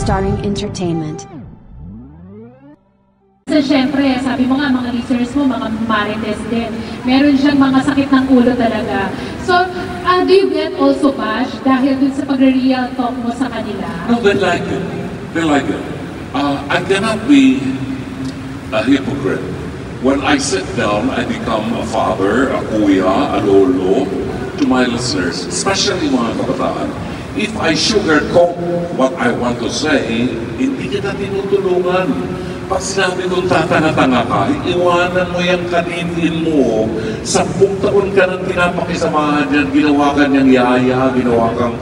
Starring Entertainment. So, syempre, sabi mo nga, mga listeners mo, mga marites din. Meron siyang mga sakit ng ulo talaga. So, do you get also bash dahil dun sa pag-real talk mo sa kanila? No, they like it. They like it. I cannot be a hypocrite. When I sit down, I become a father, a kuya, a lolo to my listeners, especially mga kabataan. If I sugarcoat what I want to say, hindi kita tinutulungan. Pag sinabi kong tatanga-tanga ka, iwanan mo yung kaninin mo. 10 taon ka nang pinapakisamahan yan, ginawa ka niyang yaya, ginawa kang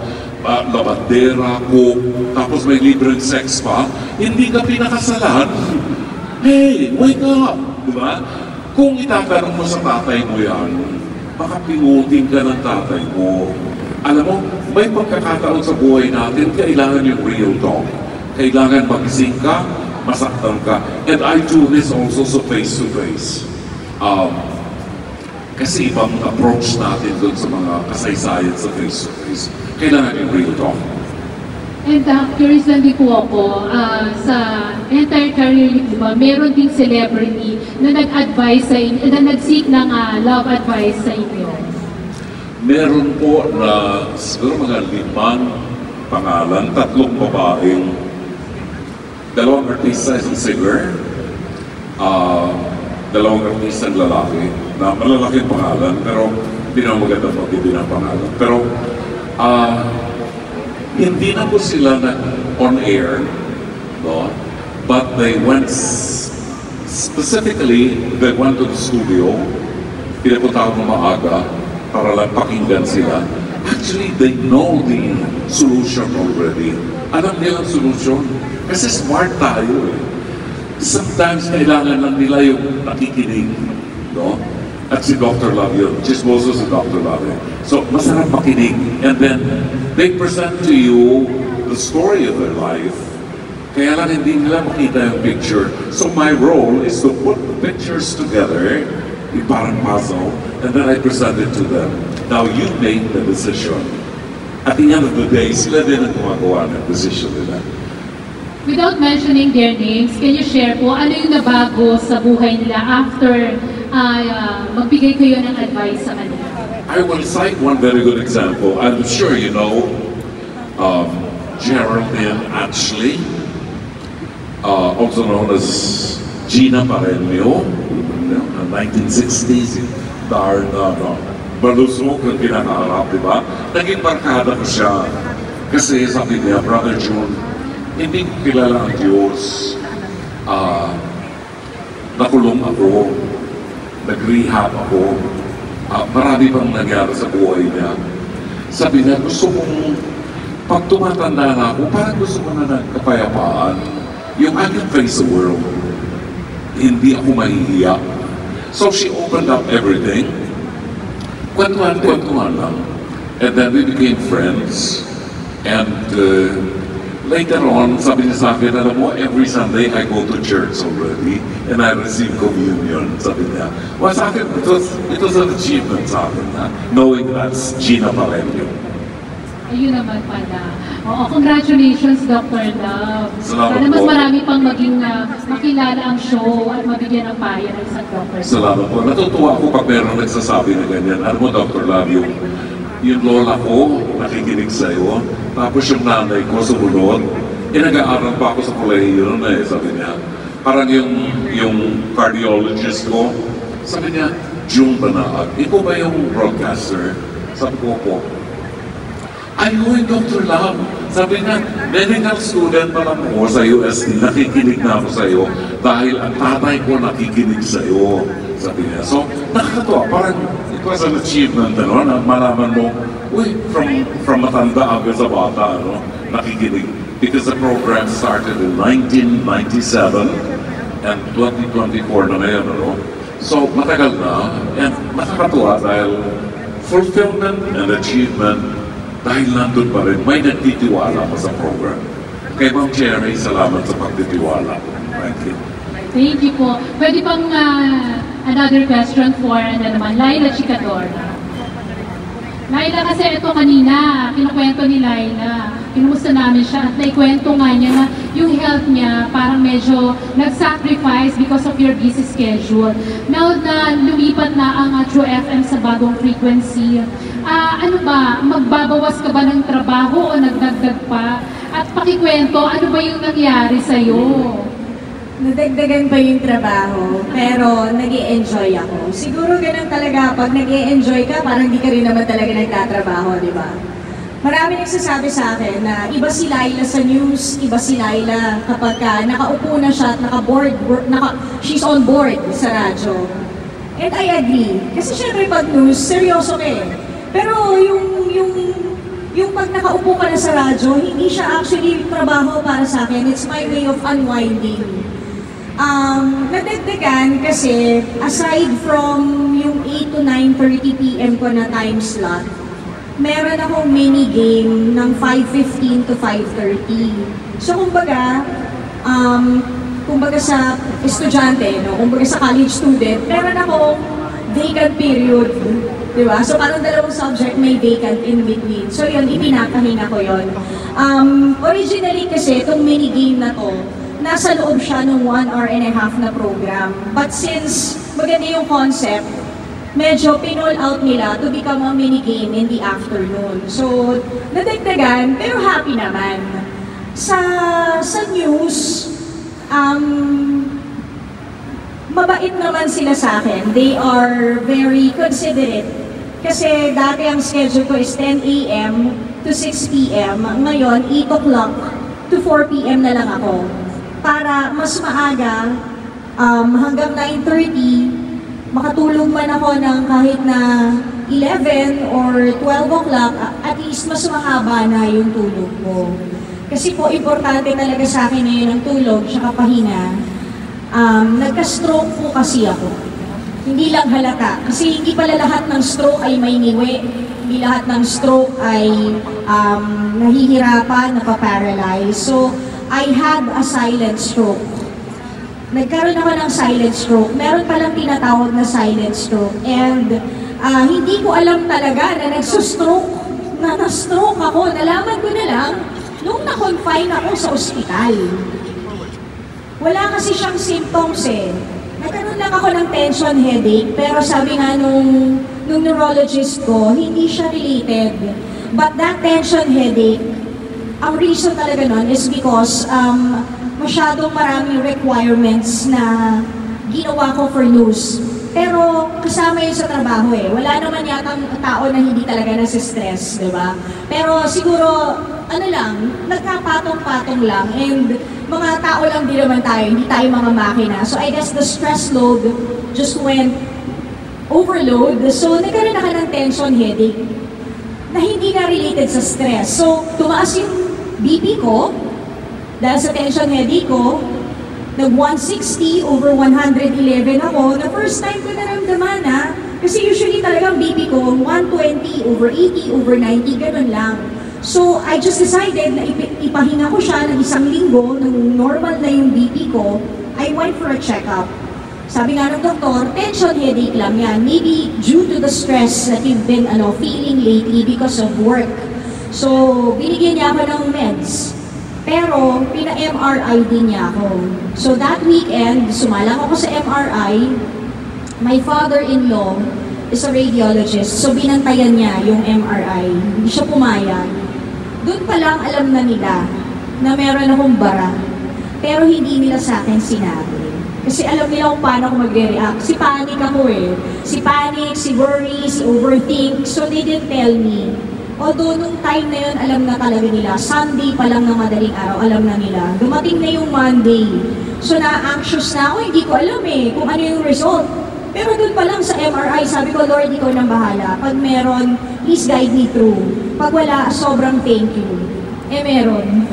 labandera, cook, tapos may libreng sex pa, hindi ka pinakasalan. Hey, wake up! Diba? Kung itatanong mo sa tatay mo yan, baka pingutin ka ng tatay mo. Alam mo, may pagkakataon sa buhay natin, kailangan yung real talk. Kailangan magising ka, masaktan ka. And I do this also sa face-to-face. Kasi ibang approach natin doon sa mga kasaysayan sa face-to-face. Kailangan yung real talk. And curious lang din po ako, sa entire career niyo, diba, meron ding celebrity na nag-advise sa inyo, na nag-seek ng love advice sa inyo? Meron po na siguro mga 5 pangalan, 3 babaeng, 2 artista, isang singer, 2 artista lalaki, na malalaking pangalan, pero hindi na maganda magiging ang pangalan. Pero hindi na po sila on air, no? But they went, specifically, they went to the studio, pinapunta ako ng maaga, para lang pakinggan sila. Actually, they know the solution already. Alam nila ang solution. Kasi smart tayo eh. Sometimes kailangan lang nila yung nakikinig. No? At si Dr. Love yun. Chismoso si Dr. Love. So, masarap makinig. And then, they present to you the story of their life. Kaya lang hindi nila makita yung picture. So, my role is to put the pictures together, yung parang puzzle, and then I present it to them. Now, you make the decision. At the end of the day, sila din ang gumagawa ng decision nila. Without mentioning their names, can you share po ano yung nabago sa buhay nila after magbigay kayo ng advice sa kanila? I will cite one very good example. I'm sure you know Geraldine Ashley, also known as Gina Paremio, 1960s, Balusok ang pinakaharap, di ba? Naging barkada ko siya. Kasi sabi niya, Brother June, hindi ko kilala ang Diyos. Nakulong ako. Nag-rehab ako. Marami pang nangyari sa buhay niya. Sabi niya, gusto kong, pag tumatanda na ako, parang gusto ko na ng kapayapaan. Yung I can face the world. Hindi ako mahihiya. So she opened up everything. Kwentuhan lang. And then we became friends. And later on, sabi niya sa akin, alam mo, every Sunday I go to church already and I receive communion, sabi niya. Well, sa akin, it was an achievement sa akin, knowing that's Gina Paremio. Ayun naman pala. Oo, congratulations, Dr. Love. Salamat sana mas po. marami pang maging makilala ang show at mabigyan ng payo ng isang Dr. Love. Salamat po. Natutuwa ako pag meron nagsasabi na ganyan. Alam mo, Dr. Love, yung lola ko, nakikinig sa'yo, tapos yung nanay ko sumunod, nag-aaral pa ako sa kolehiyo na sabi niya. Parang yung cardiologist ko, sabi niya, June Banaag, ikaw ba yung broadcaster? Sabi ko po, ayun, Dr. Love. Sabi niya, medical student pa lang ako sa UST, nakikinig na ako sa iyo dahil ang tatay ko nakikinig sa iyo. Sabi niya. So, nakakatuwa. Parang it was an achievement, ano, na malaman mo, uy, from matanda hanggang sa bata, ano, nakikinig. Because the program started in 1997 and 2024 na ngayon, ano. So, matagal na, and nakakatuwa dahil fulfillment and achievement dahil nandun pa rin, may nagtitiwala pa sa program. Kay Ma'am Cherry, salamat sa pagtitiwala. Thank you. Thank you po. Pwede pang another question for Laila Chicador. Laila, kasi ito kanina, kinukwento ni Laila, kinumusta namin siya at naikwento nga niya na yung health niya parang medyo nag-sacrifice because of your busy schedule. Now na lumipat na ang True FM sa bagong frequency, ano ba, magbabawas ka ba ng trabaho o nagdagdag pa? At pakikwento, ano ba yung nangyari sa'yo? Nadagdagan pa yung trabaho, pero nag-i-enjoy ako. Siguro ganun talaga, pag nag-i-enjoy ka, parang di ka rin naman talaga nagtatrabaho, di ba? Marami nagsasabi sa akin na iba si Laila sa news, iba si Laila kapag nakaupo na siya at she's on board sa radyo. And I agree. Kasi syempre pag news, seryoso ka eh. Pero yung pag nakaupo ka na sa radyo, hindi siya actually trabaho para sa akin. It's my way of unwinding. Nadagdagan kasi aside from yung 8 to 9:30 PM ko na time slot, meron akong mini game ng 5:15 to 5:30. So kumbaga sa estudyante, no? Kumbaga sa college student, meron akong vacant period. Diba? So parang dalawang subject may vacant in between. So yun, ipinapahinga ko yun. Originally kasi itong mini game na to, nasa loob siya ng 1 hour and a half na program. But since maganda yung concept, medyo pinol out nila to become a mini game in the afternoon. So nadagdagan, pero happy naman. Sa news, mabait naman sila sa akin. They are very considerate. Kasi dati ang schedule ko is 10 a.m. to 6 p.m. Ngayon, 8 o'clock to 4 p.m. na lang ako. Para mas maaga, hanggang 9:30, makatulog man ako ng kahit na 11 or 12 o'clock, at least mas mahaba na yung tulog ko. Kasi po, importante talaga sa akin ngayon ang tulog, tsaka pahinga. Nagka-stroke po kasi ako. Hindi lang halata. Kasi hindi pala lahat ng stroke ay may niwe. Hindi lahat ng stroke ay nahihirapan, napaparalyze. So, I had a silent stroke. Nagkaroon ako ng silent stroke. Meron palang tinatawag na silent stroke. And hindi ko alam talaga na nagsustroke, na na-stroke ako. Nalaman ko na lang nung na-confine ako sa ospital. Wala kasi siyang symptoms eh. Nagkaroon lang ako ng tension headache, pero sabi nga nung neurologist ko, hindi siya related. But that tension headache, ang reason talaga nun is because masyadong maraming requirements na ginawa ko for news. Pero kasama yun sa trabaho eh. Wala naman yatang tao na hindi talaga nasi-stress, di ba? Pero siguro, nagkapatong-patong lang. And mga tao lang din naman tayo, hindi tayo mga makina. So I guess the stress load just went overload. So nagkaroon ako ng tension headache na hindi na related sa stress. So tumaas yung BP ko dahil sa tension headache ko. Nag-160 over 111 ako. The first time ko naramdaman kasi usually talagang BP ko 120 over 80 over 90, ganun lang. So, I just decided na ipahinga ko siya ng 1 linggo, nung normal na yung BP ko, I went for a checkup. Sabi nga ng doktor, tension headache lang yan. Maybe due to the stress that you've been feeling lately because of work. So, binigyan niya ako ng meds. Pero, pina-MRI din niya ako. So, that weekend, sumalang ako sa MRI. My father-in-law is a radiologist. So, binantayan niya yung MRI. Hindi siya pumayag. Doon pa lang alam na nila na meron akong bara. Pero hindi nila sa akin sinabi. Kasi alam nila kung paano ako magre-react. Si panic ako eh. Si panic, si worry, si overthink. So they didn't tell me. Although nung time na yun, alam na talaga nila. Sunday pa lang ng madaling araw, alam na nila. Dumating na yung Monday. So na-anxious na ako, hindi ko alam eh kung ano yung result. Pero doon pa lang sa MRI, sabi ko, Lord, ikaw nang bahala. Pag meron, please guide me through. Pag wala, sobrang thank you. Eh, meron.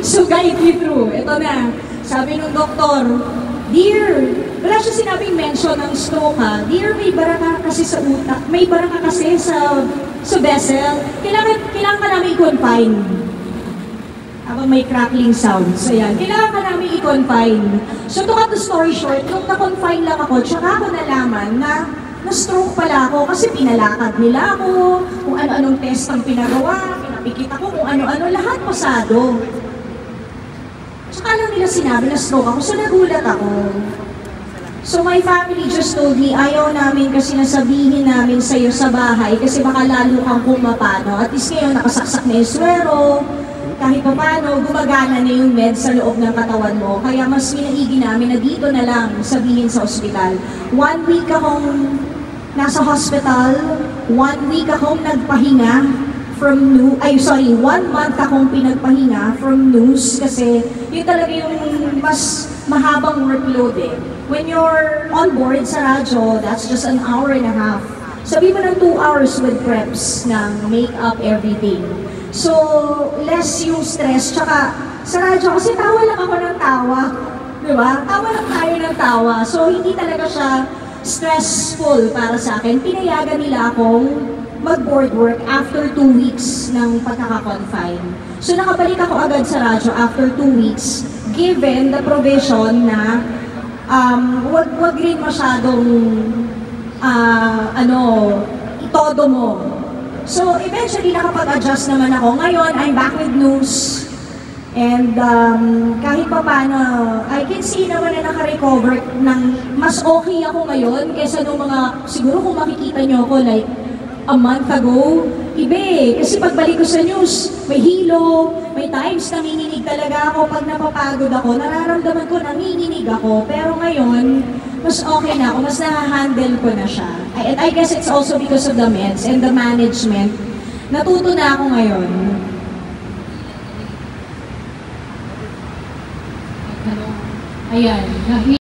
So, guide me through. Ito na. Sabi ng doktor, Dear, wala siya sinabing mention ng stroke ha. Dear, may bara ka kasi sa utak. May bara ka kasi sa vessel. Kailangan ka namin i-confine. Habang may crackling sounds. Ayan. Kailangan ka namin i-confine. So, to cut the story short, nung na-confine lang ako, tsaka ako nalaman na na-stroke pala ako kasi pinalakad nila ako, kung ano-anong test ang pinagawa, napikit ako kung ano-ano, lahat pasado. Tsaka lang nila sinabi na stroke ako, so nagulat ako. So my family just told me, ayaw namin kasi nasabihin namin sa'yo sa bahay kasi baka lalo kang kumapano. At least ngayon nakasaksak na yung swero, kahit pa paano, gumagana na yung med sa loob ng katawan mo. Kaya mas minaigi namin na dito na lang sabihin sa ospital. 1 week akong nasa hospital, 1 week akong nagpahinga from 1 month akong pinagpahinga from news kasi yun talaga yung mas mahabang workload eh. When you're on board sa radyo, that's just an hour and a half. Sabi mo ng 2 hours with preps ng makeup, everything. So, less yung stress. Tsaka, sa radyo, kasi tawa lang ako ng tawa. Diba? Tawa lang tayo ng tawa. So, hindi talaga siya stressful para sa akin. Pinayagan nila akong mag-board work after 2 weeks ng pagkaka-confine. So, nakabalik ako agad sa radyo after 2 weeks, given the provision na wag rin masyadong itodo mo. So, eventually, nakapag-adjust naman ako. Ngayon, I'm back with news. And kahit pa paano, I can see naman na naka-recover ng mas okay ako ngayon kaysa nung mga, siguro kung makikita nyo ako like a month ago, iba eh. Kasi pagbalik ko sa news, may hilo, may times nanginginig talaga ako. Pag napapagod ako, nararamdaman ko nanginginig ako. Pero ngayon, mas okay na ako, mas na-handle ko na siya. And I guess it's also because of the meds and the management. Natuto na ako ngayon. Ayan.